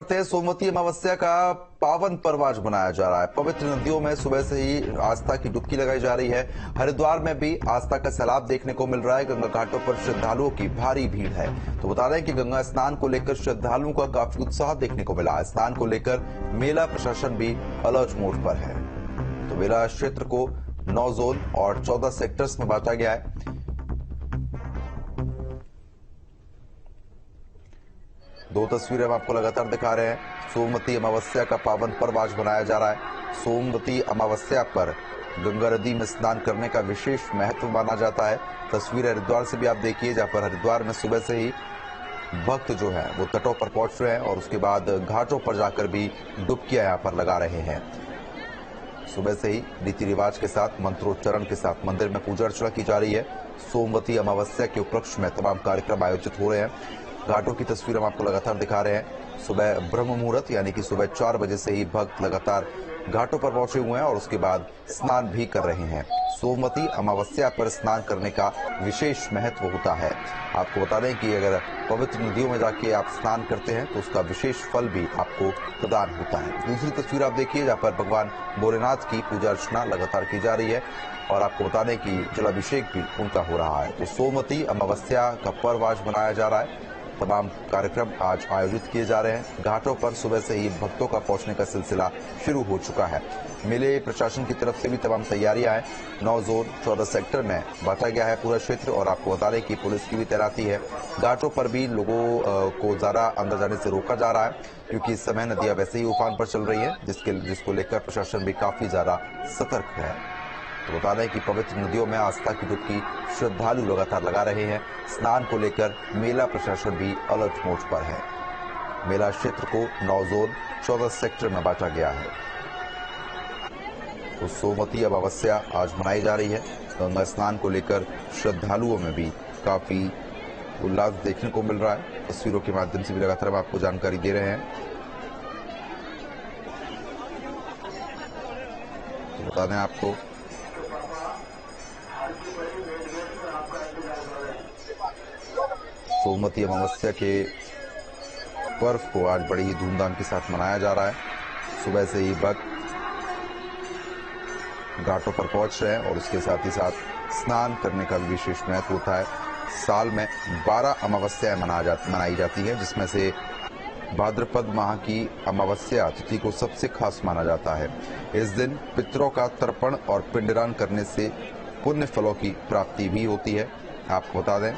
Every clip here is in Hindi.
सोमवती अमावस्या का पावन पर्व आज मनाया जा रहा है। पवित्र नदियों में सुबह से ही आस्था की डुबकी लगाई जा रही है। हरिद्वार में भी आस्था का सैलाब देखने को मिल रहा है। गंगा घाटों पर श्रद्धालुओं की भारी भीड़ है। तो बता रहे हैं कि गंगा स्नान को लेकर श्रद्धालुओं का काफी उत्साह देखने को मिला है। स्नान को लेकर मेला प्रशासन भी अलर्ट मोड पर है। तो मेला क्षेत्र को 9 जोन और 14 सेक्टर्स में बांटा गया है। दो तस्वीरें हम आपको लगातार दिखा रहे हैं। सोमवती अमावस्या का पावन पर्व आज मनाया जा रहा है। सोमवती अमावस्या पर गंगा नदी में स्नान करने का विशेष महत्व माना जाता है। तस्वीर हरिद्वार से भी आप देखिए, जहां पर हरिद्वार में सुबह से ही भक्त जो है वो तटों पर पहुंच रहे हैं और उसके बाद घाटों पर जाकर भी डुबकियां यहां पर लगा रहे हैं। सुबह से ही रीति रिवाज के साथ मंत्रोच्चारण के साथ मंदिर में पूजा अर्चना की जा रही है। सोमवती अमावस्या के उपलक्ष्य में तमाम कार्यक्रम आयोजित हो रहे हैं। घाटों की तस्वीर हम आपको लगातार दिखा रहे हैं। सुबह ब्रह्म मुहूर्त यानी कि सुबह 4 बजे से ही भक्त लगातार घाटों पर पहुंचे हुए हैं और उसके बाद स्नान भी कर रहे हैं। सोमवती अमावस्या पर स्नान करने का विशेष महत्व होता है। आपको बता दें कि अगर पवित्र नदियों में जाके आप स्नान करते हैं तो उसका विशेष फल भी आपको प्रदान होता है। दूसरी तस्वीर आप देखिए, जहाँ पर भगवान भोलेनाथ की पूजा अर्चना लगातार की जा रही है और आपको बता दें कि जलाभिषेक भी उनका हो रहा है। तो सोमवती अमावस्या का पर्व आज मनाया जा रहा है। तमाम कार्यक्रम आज आयोजित किए जा रहे हैं। घाटों पर सुबह से ही भक्तों का पहुंचने का सिलसिला शुरू हो चुका है। मेले प्रशासन की तरफ से भी तमाम तैयारियां हैं। 9 जोन 14 सेक्टर में बांटा गया है पूरा क्षेत्र और आपको बता दें कि पुलिस की भी तैनाती है। घाटों पर भी लोगों को ज्यादा अंदर जाने से रोका जा रहा है क्योंकि इस समय नदियां वैसे ही उफान पर चल रही है, जिसको लेकर प्रशासन भी काफी ज्यादा सतर्क है। तो बता दें कि पवित्र नदियों में आस्था की डुबकी श्रद्धालु लगातार लगा रहे हैं। स्नान को लेकर मेला प्रशासन भी अलर्ट मोड पर है। मेला क्षेत्र को 9 जोन 14 सेक्टर में बांटा गया है। तो सोमवती अमावस्या आज मनाई जा रही है। गंगा स्नान को लेकर श्रद्धालुओं में भी काफी उल्लास देखने को मिल रहा है। तस्वीरों के माध्यम से भी लगातार हम आपको जानकारी दे रहे हैं। तो बता दें आपको सोमवती अमावस्या के पर्व को आज बड़ी ही धूमधाम के साथ मनाया जा रहा है। सुबह से ही भक्त घाटों पर पहुंच रहे हैं और उसके साथ ही साथ स्नान करने का भी विशेष महत्व होता है। साल में 12 अमावस्याएं मनाई जाती है, जिसमें से भाद्रपद माह की अमावस्या तिथि को सबसे खास माना जाता है। इस दिन पितरों का तर्पण और पिंडदान करने से पुण्य फलों की प्राप्ति भी होती है। आपको बता दें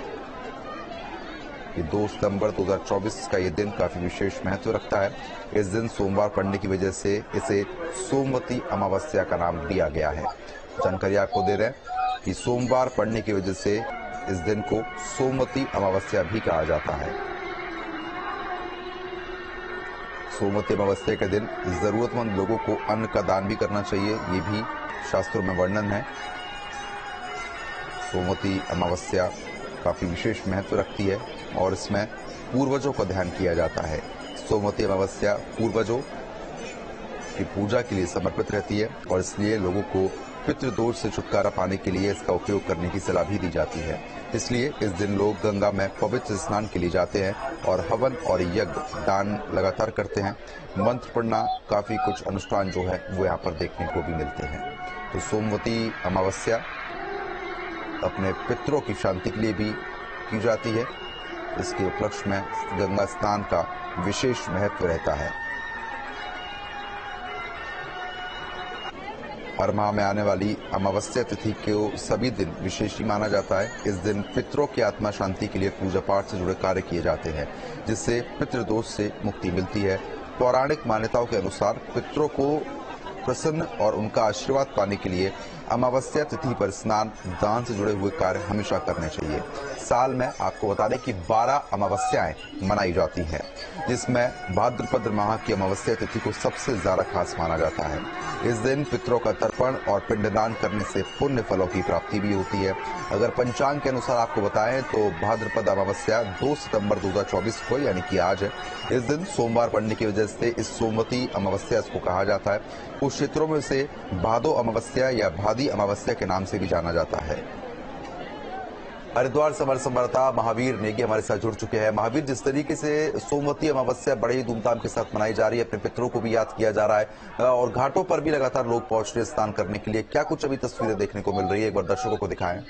कि 2 सितंबर 2024 का ये दिन काफी विशेष महत्व रखता है। इस दिन सोमवार पड़ने की वजह से इसे सोमवती अमावस्या का नाम दिया गया है। जानकारी आपको दे रहे हैं कि सोमवार पड़ने की वजह से इस दिन को सोमवती अमावस्या भी कहा जाता है। सोमवती अमावस्या के दिन जरूरतमंद लोगों को अन्न का दान भी करना चाहिए, ये भी शास्त्रों में वर्णन है। सोमवती अमावस्या काफी विशेष महत्व रखती है और इसमें पूर्वजों का ध्यान किया जाता है। सोमवती अमावस्या पूर्वजों की पूजा के लिए समर्पित रहती है और इसलिए लोगों को पितृदोष से छुटकारा पाने के लिए इसका उपयोग करने की सलाह भी दी जाती है। इसलिए इस दिन लोग गंगा में पवित्र स्नान के लिए जाते हैं और हवन और यज्ञ दान लगातार करते हैं। मंत्र पढ़ना, काफी कुछ अनुष्ठान जो है वो यहाँ पर देखने को भी मिलते हैं। तो सोमवती अमावस्या अपने पितरों की शांति के लिए भी की जाती है। इसके उपलक्ष्य में गंगा स्नान का विशेष महत्व रहता है। हर माह में आने वाली अमावस्या तिथि को सभी दिन विशेष ही माना जाता है। इस दिन पितरों की आत्मा शांति के लिए पूजा पाठ से जुड़े कार्य किए जाते हैं, जिससे पितृदोष से मुक्ति मिलती है। पौराणिक मान्यताओं के अनुसार पितरों को प्रसन्न और उनका आशीर्वाद पाने के लिए अमावस्या तिथि पर स्नान दान से जुड़े हुए कार्य हमेशा करने चाहिए। साल में आपको बता दें कि 12 अमावस्याएं मनाई जाती हैं, जिसमें भाद्रपद माह की अमावस्या तिथि को सबसे ज्यादा खास माना जाता है। इस दिन पितरों का तर्पण और पिंडदान करने से पुण्य फलों की प्राप्ति भी होती है। अगर पंचांग के अनुसार आपको बताएं तो भाद्रपद अमावस्या 2 सितंबर 2024 को यानी कि आज है। इस दिन सोमवार पड़ने की वजह से इस सोमवती अमावस्या इसको कहा जाता है। कुछ क्षेत्रों में से भादो अमावस्या या भादी अमावस्या के नाम से भी जाना जाता है। हरिद्वार से हमारे संवाददाता महावीर नेगी हमारे साथ जुड़ चुके हैं। महावीर, जिस तरीके से सोमवती अमावस्या बड़े ही धूमधाम के साथ मनाई जा रही है, अपने पितरों को भी याद किया जा रहा है और घाटों पर भी लगातार लोग पहुंच रहे हैं स्नान करने के लिए, क्या कुछ अभी तस्वीरें देखने को मिल रही है, एक बार दर्शकों को दिखाएं।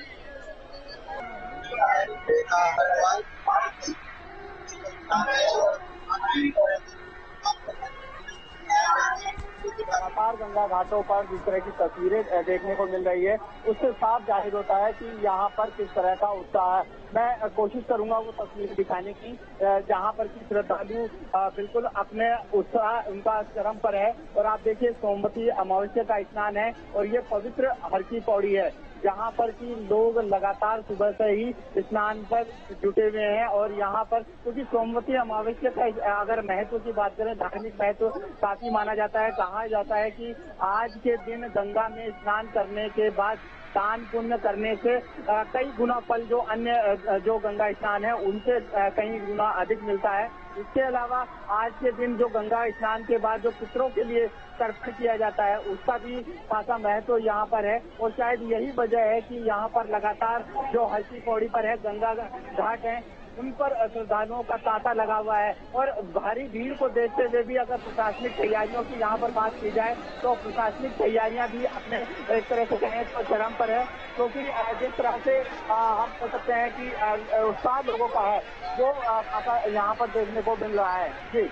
लगातार गंगा घाटों पर जिस तरह की तस्वीरें देखने को मिल रही है, उससे साफ जाहिर होता है कि यहाँ पर किस तरह का उत्साह है। मैं कोशिश करूंगा वो तस्वीर दिखाने की जहाँ पर की श्रद्धालु बिल्कुल अपने उत्साह उनका चरम पर है। और आप देखिए, सोमवती अमावस्या का स्नान है और ये पवित्र हर की पौड़ी है, जहाँ पर कि लोग लगातार सुबह से ही स्नान पर जुटे हुए हैं। और यहाँ पर क्योंकि सोमवती अमावस्या का अगर महत्व की बात करें, धार्मिक महत्व काफी माना जाता है। कहा जाता है कि आज के दिन गंगा में स्नान करने के बाद दान पुण्य करने से कई गुना फल जो अन्य जो गंगा स्नान है उनसे कई गुना अधिक मिलता है। इसके अलावा आज के दिन जो गंगा स्नान के बाद जो पितरों के लिए तर्पण किया जाता है, उसका भी खासा महत्व यहाँ पर है। और शायद यही वजह है कि यहाँ पर लगातार जो हर की पौड़ी पर है गंगा घाट है, उन पर श्रद्धालुओं का तांता लगा हुआ है। और भारी भीड़ को देखते हुए भी अगर प्रशासनिक तैयारियों की यहाँ पर बात की जाए तो प्रशासनिक तैयारियां भी अपने एक तरह से कहें तो चरम पर है, क्योंकि जिस तरह से हम कह सकते हैं कि उत्साह लोगों का है वो यहाँ पर देखने को मिल रहा है। जी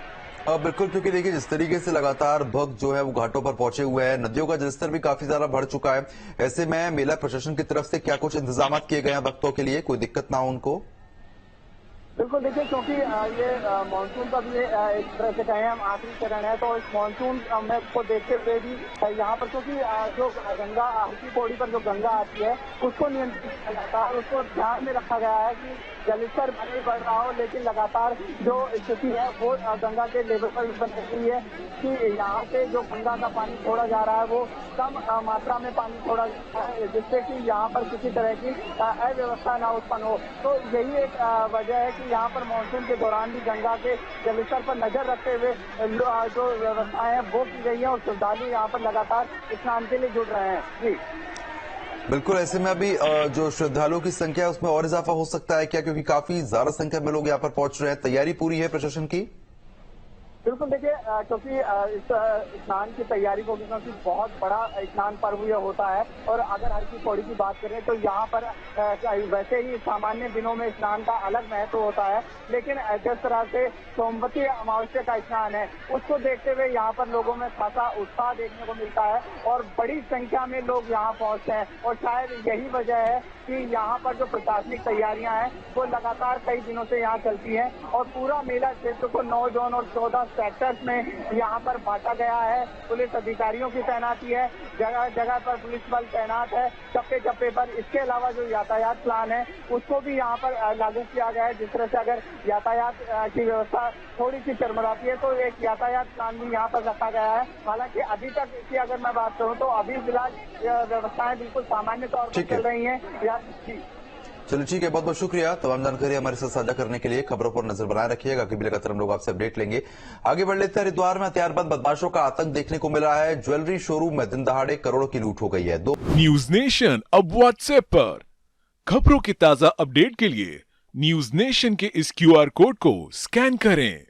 बिल्कुल, क्योंकि देखिए जिस तरीके से लगातार भक्त जो है वो घाटों पर पहुंचे हुए हैं, नदियों का जलस्तर भी काफी ज्यादा बढ़ चुका है। ऐसे में मेला प्रशासन की तरफ से क्या कुछ इंतजाम किए गए हैं भक्तों के लिए, कोई दिक्कत ना हो उनको? बिल्कुल, देखिए क्योंकि ये मानसून का भी एक तरह से कहें हम आखिरी चरण है, तो इस मानसून में को देखते हुए भी यहाँ पर क्योंकि जो गंगा हर की पौड़ी पर जो गंगा आती है उसको नियंत्रित किया जाता है, उसको ध्यान में रखा गया है कि जलस्तर भले बढ़ रहा हो लेकिन लगातार जो स्थिति है वो गंगा के लेवल पर बन रही है कि यहाँ से जो गंगा का पानी छोड़ा जा रहा है वो कम मात्रा में पानी छोड़ा जा रहा है, जिससे कि यहाँ पर किसी तरह की अव्यवस्था ना उत्पन्न हो। तो यही एक वजह है कि यहाँ पर मानसून के दौरान भी गंगा के जलस्तर पर नजर रखते हुए जो व्यवस्थाएं हैं वो की गई है और श्रद्धालु यहाँ पर लगातार स्नान के लिए जुड़ रहे हैं। जी बिल्कुल, ऐसे में अभी जो श्रद्धालुओं की संख्या है उसमें और इजाफा हो सकता है क्या, क्योंकि काफी ज्यादा संख्या में लोग यहाँ पर पहुंच रहे हैं, तैयारी पूरी है प्रशासन की? बिल्कुल, देखिए क्योंकि इस स्नान की तैयारी को क्योंकि बहुत बड़ा स्नान पर्व यह होता है। और अगर हर की पौड़ी की बात करें तो यहाँ पर वैसे ही सामान्य दिनों में स्नान का अलग महत्व होता है, लेकिन जिस तरह से सोमवती अमावस्या का स्नान है उसको देखते हुए यहाँ पर लोगों में खासा उत्साह देखने को मिलता है और बड़ी संख्या में लोग यहाँ पहुँचते हैं। और शायद यही वजह है कि यहाँ पर जो प्रशासनिक तैयारियां हैं वो लगातार कई दिनों से यहाँ चलती हैं और पूरा मेला क्षेत्र को 9 जोन और 14 सेक्टर्स में यहाँ पर बांटा गया है। पुलिस अधिकारियों की तैनाती है, जगह जगह पर पुलिस बल तैनात है चप्पे चप्पे पर। इसके अलावा जो यातायात प्लान है उसको भी यहाँ पर लागू किया गया है, जिस तरह से अगर यातायात की व्यवस्था थोड़ी सी चरमराती है तो एक यातायात प्लान भी यहाँ पर रखा गया है। हालांकि अभी तक की अगर मैं बात करूँ तो अभी फिलहाल व्यवस्थाएं बिल्कुल सामान्य तौर पर चल रही है। चलिए ठीक है, बहुत बहुत शुक्रिया तमाम जानकारी हमारे साथ साझा करने के लिए। खबरों पर नजर बनाए रखिएगा, कभी लगातार हम लोग आपसे अपडेट लेंगे। आगे बढ़ लेते हैं। हरिद्वार में हथियारबंद बदमाशों का आतंक देखने को मिला है। ज्वेलरी शोरूम में दिन दहाड़े करोड़ों की लूट हो गई है। न्यूज नेशन अब व्हाट्सएप पर खबरों की ताजा अपडेट के लिए न्यूज नेशन के इस QR कोड को स्कैन करें।